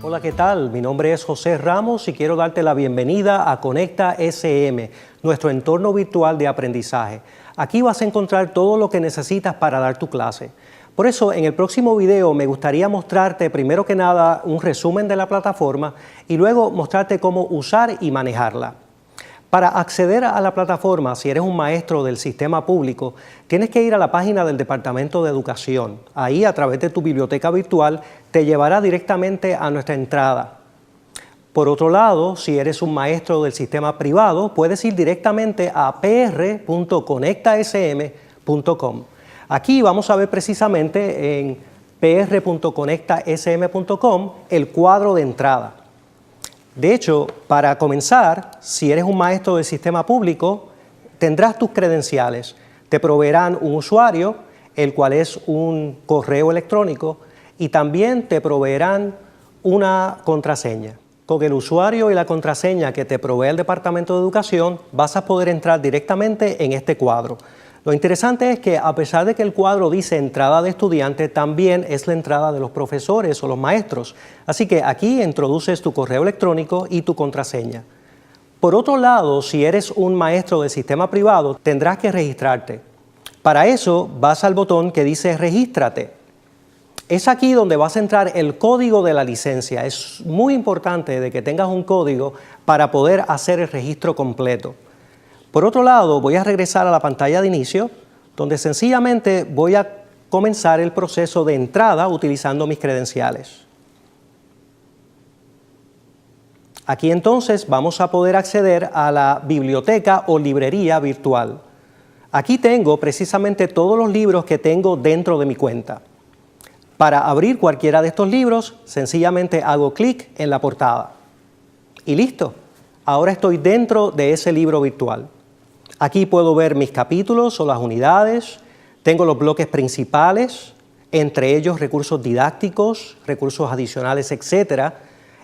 Hola, ¿qué tal? Mi nombre es José Ramos y quiero darte la bienvenida a Conecta SM, nuestro entorno virtual de aprendizaje. Aquí vas a encontrar todo lo que necesitas para dar tu clase. Por eso, en el próximo video me gustaría mostrarte primero que nada un resumen de la plataforma y luego mostrarte cómo usar y manejarla. Para acceder a la plataforma, si eres un maestro del sistema público, tienes que ir a la página del Departamento de Educación. Ahí, a través de tu biblioteca virtual, te llevará directamente a nuestra entrada. Por otro lado, si eres un maestro del sistema privado, puedes ir directamente a pr.conectasm.com. Aquí vamos a ver precisamente en pr.conectasm.com el cuadro de entrada. De hecho, para comenzar, si eres un maestro del sistema público, tendrás tus credenciales. Te proveerán un usuario, el cual es un correo electrónico, y también te proveerán una contraseña. Con el usuario y la contraseña que te provee el Departamento de Educación, vas a poder entrar directamente en este cuadro. Lo interesante es que a pesar de que el cuadro dice entrada de estudiante, también es la entrada de los profesores o los maestros. Así que aquí introduces tu correo electrónico y tu contraseña. Por otro lado, si eres un maestro del sistema privado, tendrás que registrarte. Para eso vas al botón que dice Regístrate. Es aquí donde vas a entrar el código de la licencia. Es muy importante de que tengas un código para poder hacer el registro completo. Por otro lado, voy a regresar a la pantalla de inicio, donde sencillamente voy a comenzar el proceso de entrada utilizando mis credenciales. Aquí entonces vamos a poder acceder a la biblioteca o librería virtual. Aquí tengo precisamente todos los libros que tengo dentro de mi cuenta. Para abrir cualquiera de estos libros, sencillamente hago clic en la portada. Y listo, ahora estoy dentro de ese libro virtual. Aquí puedo ver mis capítulos o las unidades, tengo los bloques principales, entre ellos recursos didácticos, recursos adicionales, etc.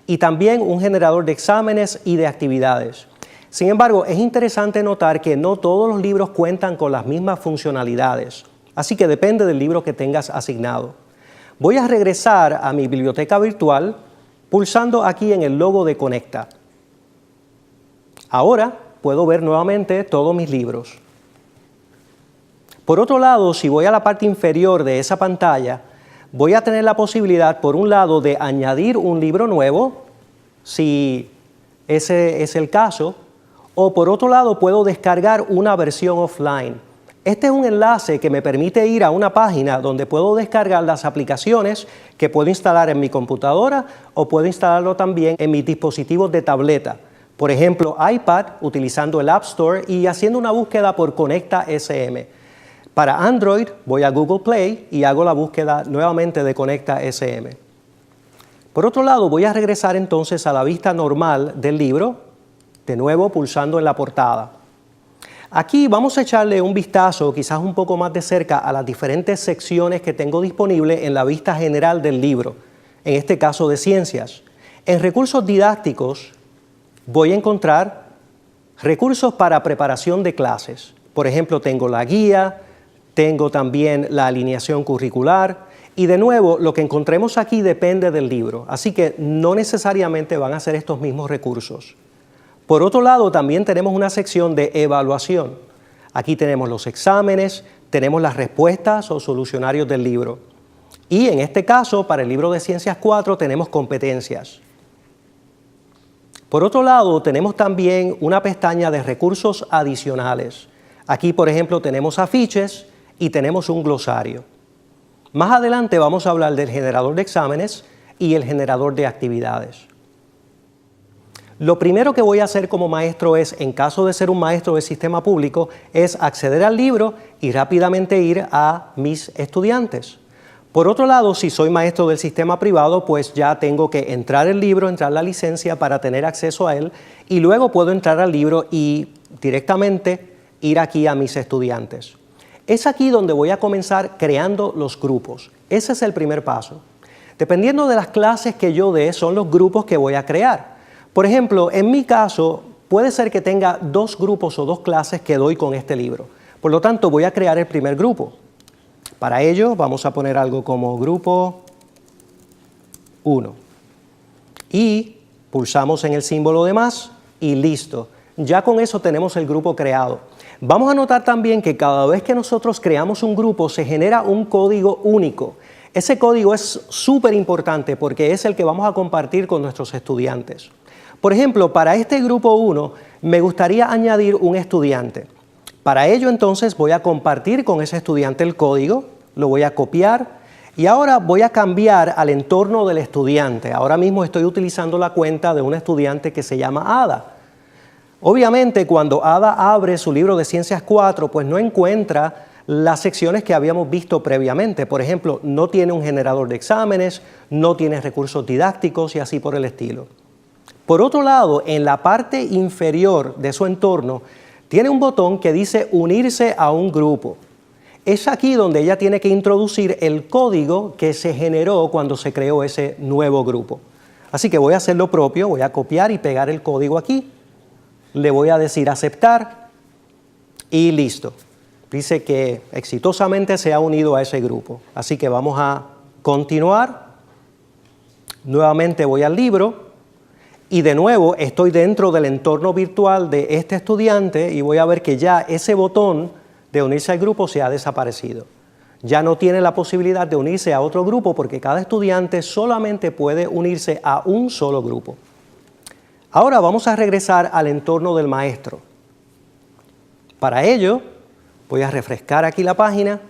Y también un generador de exámenes y de actividades. Sin embargo, es interesante notar que no todos los libros cuentan con las mismas funcionalidades, así que depende del libro que tengas asignado. Voy a regresar a mi biblioteca virtual pulsando aquí en el logo de Conecta. Ahora puedo ver nuevamente todos mis libros. Por otro lado, si voy a la parte inferior de esa pantalla, voy a tener la posibilidad, por un lado, de añadir un libro nuevo, si ese es el caso, o por otro lado, puedo descargar una versión offline. Este es un enlace que me permite ir a una página donde puedo descargar las aplicaciones que puedo instalar en mi computadora o puedo instalarlo también en mis dispositivos de tableta. Por ejemplo, iPad, utilizando el App Store y haciendo una búsqueda por Conecta SM. Para Android, voy a Google Play y hago la búsqueda nuevamente de Conecta SM. Por otro lado, voy a regresar entonces a la vista normal del libro, de nuevo pulsando en la portada. Aquí vamos a echarle un vistazo, quizás un poco más de cerca, a las diferentes secciones que tengo disponibles en la vista general del libro, en este caso de ciencias. En recursos didácticos, voy a encontrar recursos para preparación de clases. Por ejemplo, tengo la guía, tengo también la alineación curricular y de nuevo lo que encontremos aquí depende del libro, así que no necesariamente van a ser estos mismos recursos. Por otro lado, también tenemos una sección de evaluación. Aquí tenemos los exámenes, tenemos las respuestas o solucionarios del libro. Y en este caso, para el libro de Ciencias 4, tenemos competencias. Por otro lado, tenemos también una pestaña de recursos adicionales. Aquí, por ejemplo, tenemos afiches y tenemos un glosario. Más adelante vamos a hablar del generador de exámenes y el generador de actividades. Lo primero que voy a hacer como maestro es, en caso de ser un maestro del sistema público, es acceder al libro y rápidamente ir a mis estudiantes. Por otro lado, si soy maestro del sistema privado, pues ya tengo que entrar el libro, entrar la licencia para tener acceso a él y luego puedo entrar al libro y directamente ir aquí a mis estudiantes. Es aquí donde voy a comenzar creando los grupos. Ese es el primer paso. Dependiendo de las clases que yo dé, son los grupos que voy a crear. Por ejemplo, en mi caso, puede ser que tenga 2 grupos o 2 clases que doy con este libro. Por lo tanto, voy a crear el primer grupo. Para ello, vamos a poner algo como grupo 1. y pulsamos en el símbolo de más y listo. Ya con eso tenemos el grupo creado. Vamos a notar también que cada vez que nosotros creamos un grupo se genera un código único. Ese código es súper importante porque es el que vamos a compartir con nuestros estudiantes. Por ejemplo, para este grupo 1 me gustaría añadir un estudiante. Para ello entonces voy a compartir con ese estudiante el código, lo voy a copiar y ahora voy a cambiar al entorno del estudiante. Ahora mismo estoy utilizando la cuenta de un estudiante que se llama Ada. Obviamente cuando Ada abre su libro de Ciencias 4, pues no encuentra las secciones que habíamos visto previamente. Por ejemplo, no tiene un generador de exámenes, no tiene recursos didácticos y así por el estilo. Por otro lado, en la parte inferior de su entorno, tiene un botón que dice unirse a un grupo. Es aquí donde ella tiene que introducir el código que se generó cuando se creó ese nuevo grupo. Así que voy a hacer lo propio, voy a copiar y pegar el código aquí. Le voy a decir aceptar y listo. Dice que exitosamente se ha unido a ese grupo. Así que vamos a continuar. Nuevamente voy al libro. Y de nuevo estoy dentro del entorno virtual de este estudiante y voy a ver que ya ese botón de unirse al grupo se ha desaparecido. Ya no tiene la posibilidad de unirse a otro grupo porque cada estudiante solamente puede unirse a un solo grupo. Ahora vamos a regresar al entorno del maestro. Para ello voy a refrescar aquí la página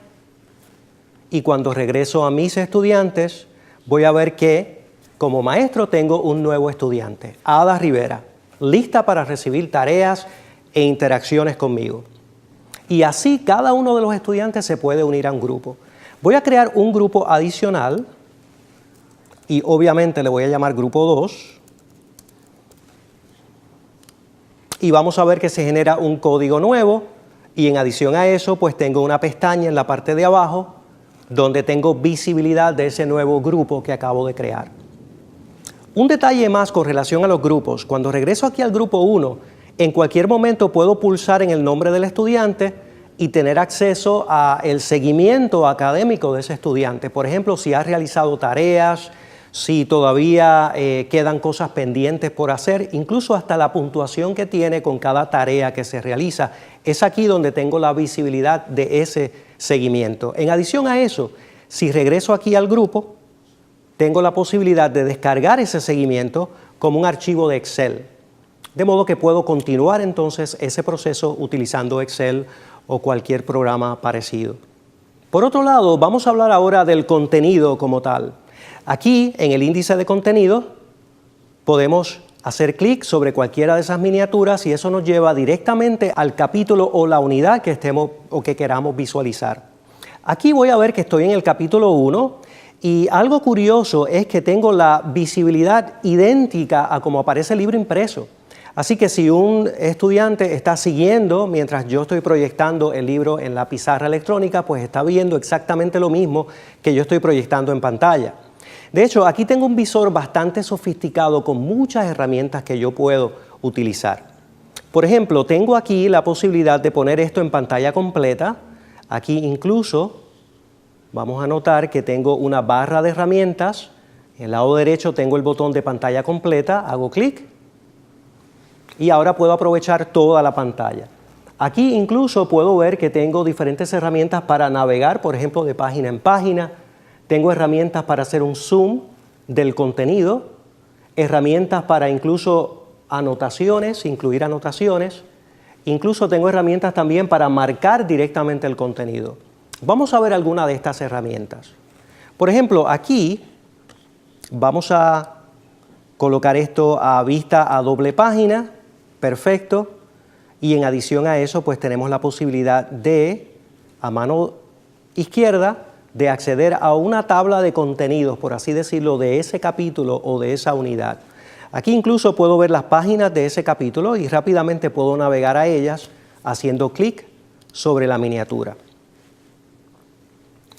y cuando regreso a mis estudiantes voy a ver que como maestro tengo un nuevo estudiante, Ada Rivera, lista para recibir tareas e interacciones conmigo. Y así cada uno de los estudiantes se puede unir a un grupo. Voy a crear un grupo adicional y obviamente le voy a llamar grupo 2. Y vamos a ver que se genera un código nuevo y en adición a eso pues tengo una pestaña en la parte de abajo donde tengo visibilidad de ese nuevo grupo que acabo de crear. Un detalle más con relación a los grupos. Cuando regreso aquí al grupo 1, en cualquier momento puedo pulsar en el nombre del estudiante y tener acceso al seguimiento académico de ese estudiante. Por ejemplo, si ha realizado tareas, si todavía quedan cosas pendientes por hacer, incluso hasta la puntuación que tiene con cada tarea que se realiza. Es aquí donde tengo la visibilidad de ese seguimiento. En adición a eso, si regreso aquí al grupo, tengo la posibilidad de descargar ese seguimiento como un archivo de Excel. De modo que puedo continuar entonces ese proceso utilizando Excel o cualquier programa parecido. Por otro lado, vamos a hablar ahora del contenido como tal. Aquí, en el índice de contenido, podemos hacer clic sobre cualquiera de esas miniaturas y eso nos lleva directamente al capítulo o la unidad que estemos o que queramos visualizar. Aquí voy a ver que estoy en el capítulo 1. Y algo curioso es que tengo la visibilidad idéntica a como aparece el libro impreso. Así que si un estudiante está siguiendo mientras yo estoy proyectando el libro en la pizarra electrónica, pues está viendo exactamente lo mismo que yo estoy proyectando en pantalla. De hecho, aquí tengo un visor bastante sofisticado con muchas herramientas que yo puedo utilizar. Por ejemplo, tengo aquí la posibilidad de poner esto en pantalla completa. Aquí incluso vamos a notar que tengo una barra de herramientas. En el lado derecho tengo el botón de pantalla completa, hago clic y ahora puedo aprovechar toda la pantalla. Aquí incluso puedo ver que tengo diferentes herramientas para navegar, por ejemplo, de página en página. Tengo herramientas para hacer un zoom del contenido, herramientas para incluso anotaciones, incluir anotaciones. Incluso tengo herramientas también para marcar directamente el contenido. Vamos a ver alguna de estas herramientas. Por ejemplo, aquí vamos a colocar esto a vista a doble página. Perfecto. Y en adición a eso, pues tenemos la posibilidad de, a mano izquierda, de acceder a una tabla de contenidos, por así decirlo, de ese capítulo o de esa unidad. Aquí incluso puedo ver las páginas de ese capítulo y rápidamente puedo navegar a ellas haciendo clic sobre la miniatura.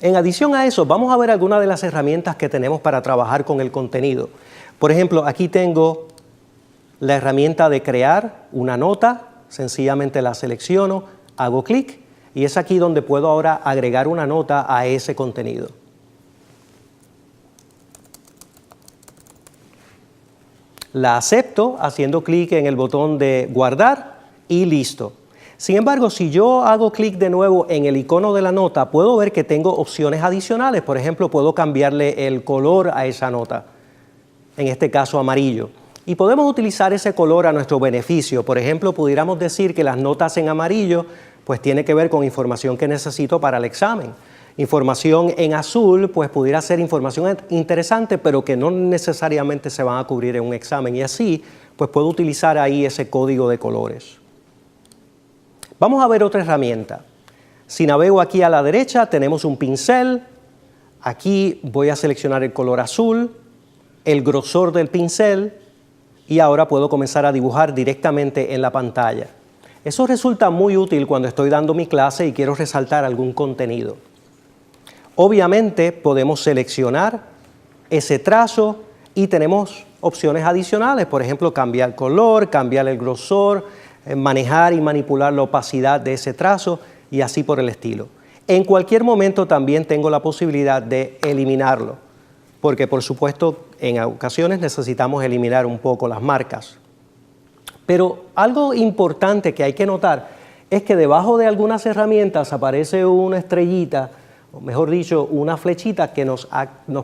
En adición a eso, vamos a ver algunas de las herramientas que tenemos para trabajar con el contenido. Por ejemplo, aquí tengo la herramienta de crear una nota, sencillamente la selecciono, hago clic y es aquí donde puedo ahora agregar una nota a ese contenido. La acepto haciendo clic en el botón de guardar y listo. Sin embargo, si yo hago clic de nuevo en el icono de la nota, puedo ver que tengo opciones adicionales. Por ejemplo, puedo cambiarle el color a esa nota, en este caso amarillo. Y podemos utilizar ese color a nuestro beneficio. Por ejemplo, pudiéramos decir que las notas en amarillo pues tiene que ver con información que necesito para el examen. Información en azul pues pudiera ser información interesante, pero que no necesariamente se van a cubrir en un examen. Y así pues puedo utilizar ahí ese código de colores. Vamos a ver otra herramienta. Si navego aquí a la derecha, tenemos un pincel. Aquí voy a seleccionar el color azul, el grosor del pincel, y ahora puedo comenzar a dibujar directamente en la pantalla. Eso resulta muy útil cuando estoy dando mi clase y quiero resaltar algún contenido. Obviamente podemos seleccionar ese trazo y tenemos opciones adicionales, por ejemplo, cambiar color, cambiar el grosor, manejar y manipular la opacidad de ese trazo y así por el estilo. En cualquier momento también tengo la posibilidad de eliminarlo, porque por supuesto en ocasiones necesitamos eliminar un poco las marcas. Pero algo importante que hay que notar es que debajo de algunas herramientas aparece una estrellita, o mejor dicho, una flechita que nos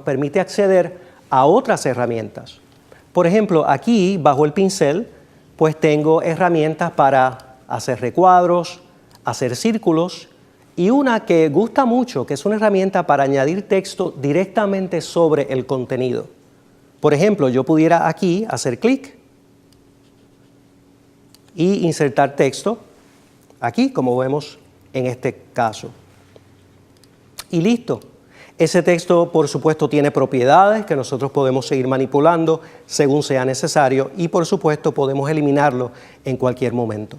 permite acceder a otras herramientas. Por ejemplo, aquí bajo el pincel, pues tengo herramientas para hacer recuadros, hacer círculos y una que gusta mucho, que es una herramienta para añadir texto directamente sobre el contenido. Por ejemplo, yo pudiera aquí hacer clic y insertar texto aquí, como vemos en este caso. Y listo. Ese texto, por supuesto, tiene propiedades que nosotros podemos seguir manipulando según sea necesario y, por supuesto, podemos eliminarlo en cualquier momento.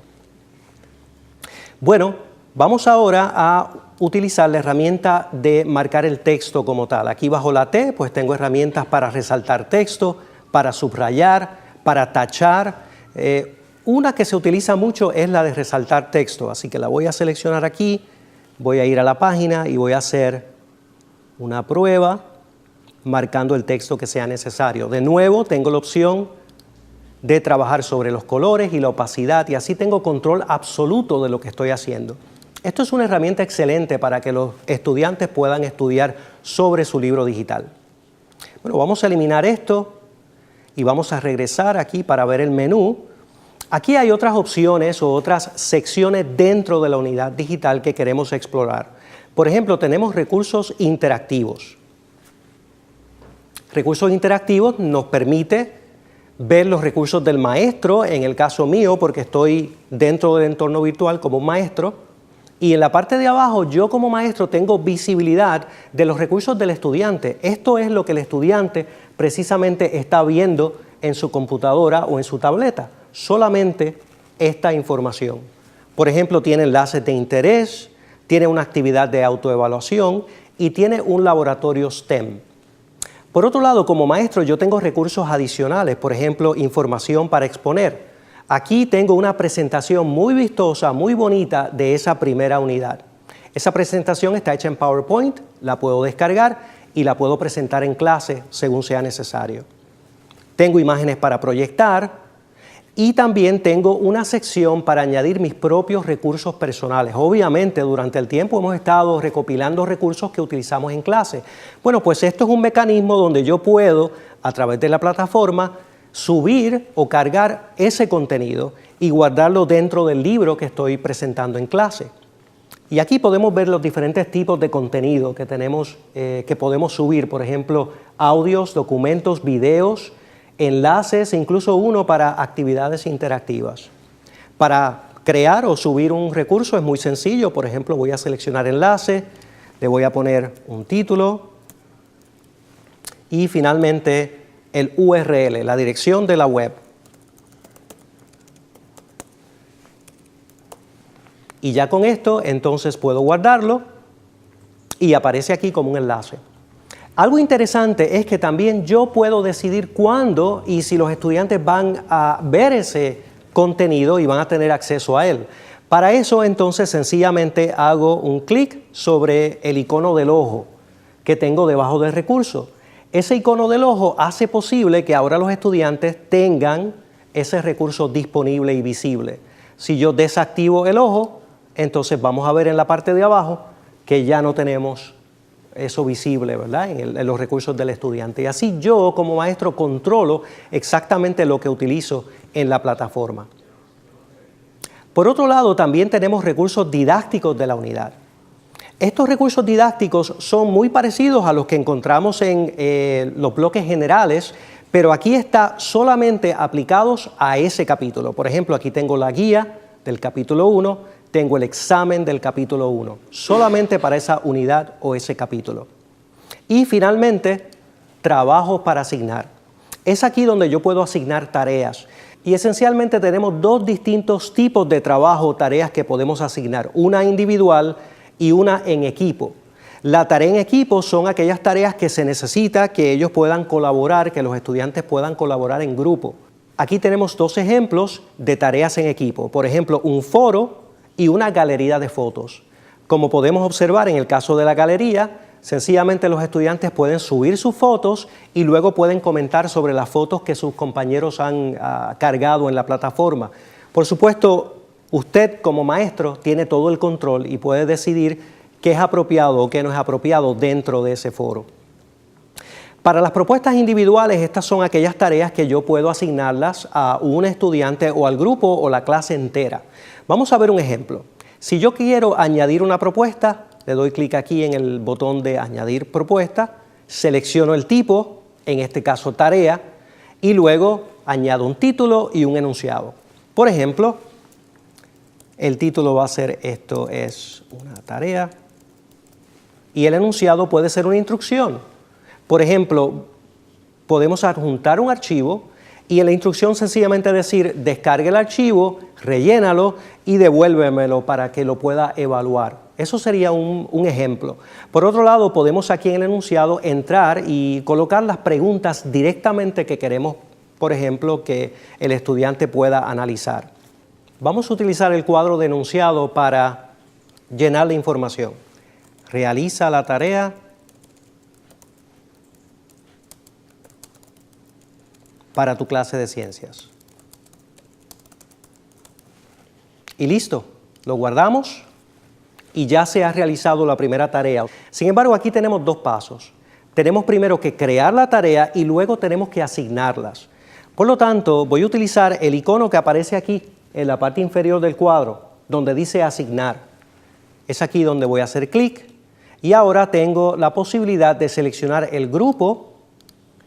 Bueno, vamos ahora a utilizar la herramienta de marcar el texto como tal. Aquí bajo la T, pues tengo herramientas para resaltar texto, para subrayar, para tachar. Una que se utiliza mucho es la de resaltar texto, así que la voy a seleccionar aquí, voy a ir a la página y voy a hacer una prueba marcando el texto que sea necesario. De nuevo, tengo la opción de trabajar sobre los colores y la opacidad y así tengo control absoluto de lo que estoy haciendo. Esto es una herramienta excelente para que los estudiantes puedan estudiar sobre su libro digital. Bueno, vamos a eliminar esto y vamos a regresar aquí para ver el menú. Aquí hay otras opciones o otras secciones dentro de la unidad digital que queremos explorar. Por ejemplo, tenemos recursos interactivos. Recursos interactivos nos permite ver los recursos del maestro, en el caso mío, porque estoy dentro del entorno virtual como maestro, y en la parte de abajo yo como maestro tengo visibilidad de los recursos del estudiante. Esto es lo que el estudiante precisamente está viendo en su computadora o en su tableta, solamente esta información. Por ejemplo, tiene enlaces de interés, tiene una actividad de autoevaluación y tiene un laboratorio STEM. Por otro lado, como maestro yo tengo recursos adicionales, por ejemplo, información para exponer. Aquí tengo una presentación muy vistosa, muy bonita de esa primera unidad. Esa presentación está hecha en PowerPoint, la puedo descargar y la puedo presentar en clase según sea necesario. Tengo imágenes para proyectar. Y también tengo una sección para añadir mis propios recursos personales. Obviamente, durante el tiempo hemos estado recopilando recursos que utilizamos en clase. Bueno, pues esto es un mecanismo donde yo puedo, a través de la plataforma, subir o cargar ese contenido y guardarlo dentro del libro que estoy presentando en clase. Y aquí podemos ver los diferentes tipos de contenido que tenemos, que podemos subir. Por ejemplo, audios, documentos, videos, enlaces e incluso uno para actividades interactivas. Para crear o subir un recurso es muy sencillo. Por ejemplo, voy a seleccionar enlace, le voy a poner un título y finalmente el URL, la dirección de la web. Y ya con esto entonces puedo guardarlo y aparece aquí como un enlace. Algo interesante es que también yo puedo decidir cuándo y si los estudiantes van a ver ese contenido y van a tener acceso a él. Para eso entonces sencillamente hago un clic sobre el icono del ojo que tengo debajo del recurso. Ese icono del ojo hace posible que ahora los estudiantes tengan ese recurso disponible y visible. Si yo desactivo el ojo, entonces vamos a ver en la parte de abajo que ya no tenemos eso visible, ¿verdad? En los recursos del estudiante. Y así yo como maestro controlo exactamente lo que utilizo en la plataforma. Por otro lado, también tenemos recursos didácticos de la unidad. Estos recursos didácticos son muy parecidos a los que encontramos en los bloques generales, pero aquí está solamente aplicados a ese capítulo. Por ejemplo, aquí tengo la guía del capítulo 1, tengo el examen del capítulo 1, solamente para esa unidad o ese capítulo. Y finalmente, trabajos para asignar. Es aquí donde yo puedo asignar tareas. Y esencialmente tenemos dos distintos tipos de trabajo o tareas que podemos asignar, una individual y una en equipo. La tarea en equipo son aquellas tareas que se necesita que ellos puedan colaborar, que los estudiantes puedan colaborar en grupo. Aquí tenemos dos ejemplos de tareas en equipo. Por ejemplo, un foro y una galería de fotos. Como podemos observar en el caso de la galería, sencillamente los estudiantes pueden subir sus fotos y luego pueden comentar sobre las fotos que sus compañeros han cargado en la plataforma. Por supuesto, usted como maestro tiene todo el control y puede decidir qué es apropiado o qué no es apropiado dentro de ese foro. Para las propuestas individuales, estas son aquellas tareas que yo puedo asignarlas a un estudiante o al grupo o la clase entera. Vamos a ver un ejemplo. Si yo quiero añadir una propuesta, le doy clic aquí en el botón de añadir propuesta, selecciono el tipo, en este caso tarea, y luego añado un título y un enunciado. Por ejemplo, el título va a ser esto es una tarea y el enunciado puede ser una instrucción. Por ejemplo, podemos adjuntar un archivo y en la instrucción sencillamente decir descargue el archivo, rellénalo y devuélvemelo para que lo pueda evaluar. Eso sería un ejemplo. Por otro lado, podemos aquí en el enunciado entrar y colocar las preguntas directamente que queremos, por ejemplo, que el estudiante pueda analizar. Vamos a utilizar el cuadro de enunciado para llenar la información. Realiza la tarea para tu clase de ciencias. Y listo, lo guardamos y ya se ha realizado la primera tarea. Sin embargo, aquí tenemos dos pasos. Tenemos primero que crear la tarea y luego tenemos que asignarlas. Por lo tanto, voy a utilizar el icono que aparece aquí en la parte inferior del cuadro, donde dice asignar. Es aquí donde voy a hacer clic y ahora tengo la posibilidad de seleccionar el grupo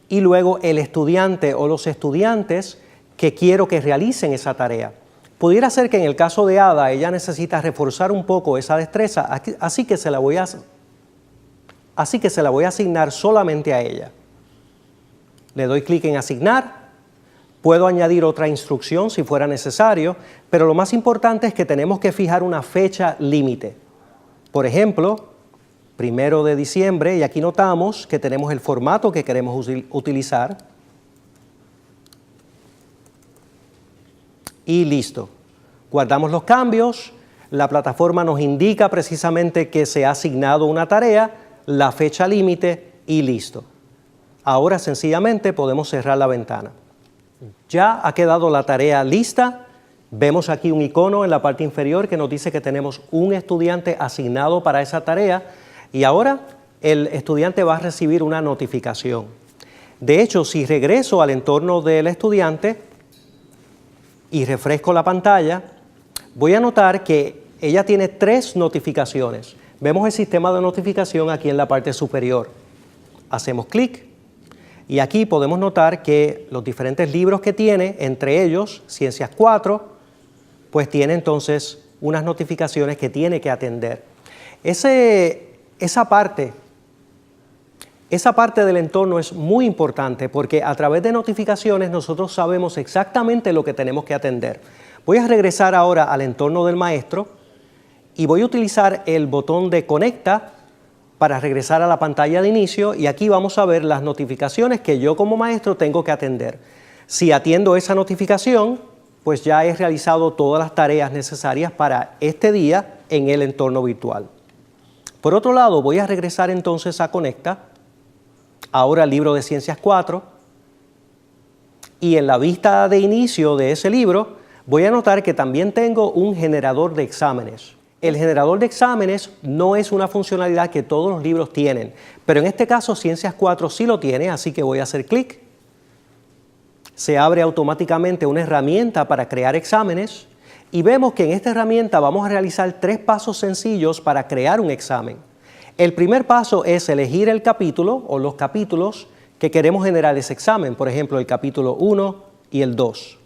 y luego el estudiante o los estudiantes que quiero que realicen esa tarea. Pudiera ser que en el caso de Ada, ella necesita reforzar un poco esa destreza, así que se la voy a asignar solamente a ella. Le doy clic en asignar, puedo añadir otra instrucción si fuera necesario, pero lo más importante es que tenemos que fijar una fecha límite. Por ejemplo, 1 de diciembre, y aquí notamos que tenemos el formato que queremos utilizar. Y listo. Guardamos los cambios, la plataforma nos indica precisamente que se ha asignado una tarea, la fecha límite y listo. Ahora sencillamente podemos cerrar la ventana. Ya ha quedado la tarea lista. Vemos aquí un icono en la parte inferior que nos dice que tenemos un estudiante asignado para esa tarea y ahora el estudiante va a recibir una notificación. De hecho, si regreso al entorno del estudiante y refresco la pantalla, voy a notar que ella tiene 3 notificaciones. Vemos el sistema de notificación aquí en la parte superior. Hacemos clic y aquí podemos notar que los diferentes libros que tiene, entre ellos Ciencias 4, pues tiene entonces unas notificaciones que tiene que atender. Esa parte del entorno es muy importante porque a través de notificaciones nosotros sabemos exactamente lo que tenemos que atender. Voy a regresar ahora al entorno del maestro y voy a utilizar el botón de Conecta para regresar a la pantalla de inicio y aquí vamos a ver las notificaciones que yo como maestro tengo que atender. Si atiendo esa notificación, pues ya he realizado todas las tareas necesarias para este día en el entorno virtual. Por otro lado, voy a regresar entonces a Conecta ahora el libro de Ciencias 4, y en la vista de inicio de ese libro voy a notar que también tengo un generador de exámenes. El generador de exámenes no es una funcionalidad que todos los libros tienen, pero en este caso Ciencias 4 sí lo tiene, así que voy a hacer clic. Se abre automáticamente una herramienta para crear exámenes y vemos que en esta herramienta vamos a realizar 3 pasos sencillos para crear un examen. El primer paso es elegir el capítulo o los capítulos que queremos generar ese examen, por ejemplo el capítulo 1 y el 2.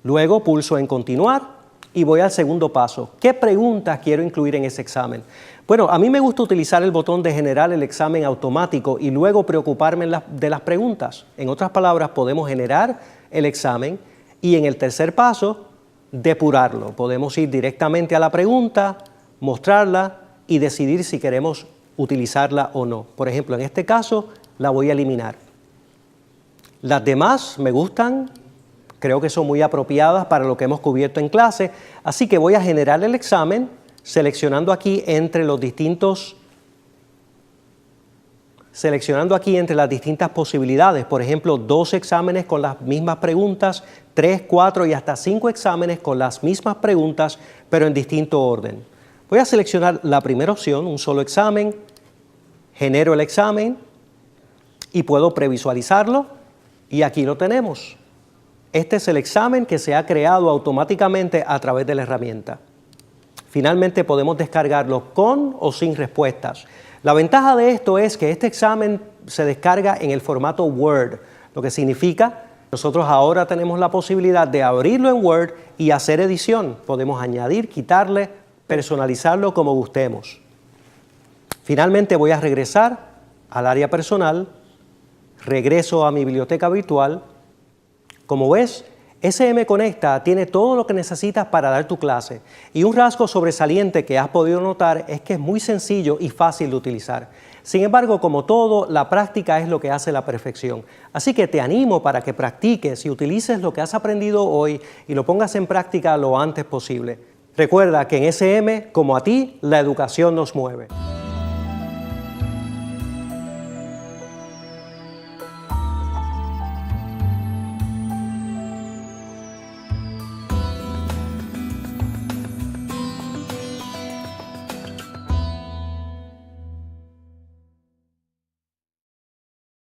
Luego pulso en continuar y voy al segundo paso. ¿Qué preguntas quiero incluir en ese examen? Bueno, a mí me gusta utilizar el botón de generar el examen automático y luego preocuparme de las preguntas. En otras palabras, podemos generar el examen y en el tercer paso, depurarlo. Podemos ir directamente a la pregunta, mostrarla y decidir si queremos utilizarla o no. Por ejemplo, en este caso, la voy a eliminar. Las demás me gustan, creo que son muy apropiadas para lo que hemos cubierto en clase, así que voy a generar el examen seleccionando aquí entre las distintas posibilidades, por ejemplo, 2 exámenes con las mismas preguntas, 3, 4 y hasta 5 exámenes con las mismas preguntas, pero en distinto orden. Voy a seleccionar la primera opción, un solo examen, genero el examen y puedo previsualizarlo y aquí lo tenemos. Este es el examen que se ha creado automáticamente a través de la herramienta. Finalmente podemos descargarlo con o sin respuestas. La ventaja de esto es que este examen se descarga en el formato Word, lo que significa que nosotros ahora tenemos la posibilidad de abrirlo en Word y hacer edición. Podemos añadir, quitarle, personalizarlo como gustemos. Finalmente voy a regresar al área personal, regreso a mi biblioteca virtual. Como ves, SM Conecta tiene todo lo que necesitas para dar tu clase y un rasgo sobresaliente que has podido notar es que es muy sencillo y fácil de utilizar. Sin embargo, como todo, la práctica es lo que hace la perfección. Así que te animo para que practiques y utilices lo que has aprendido hoy y lo pongas en práctica lo antes posible. Recuerda que en SM, como a ti, la educación nos mueve.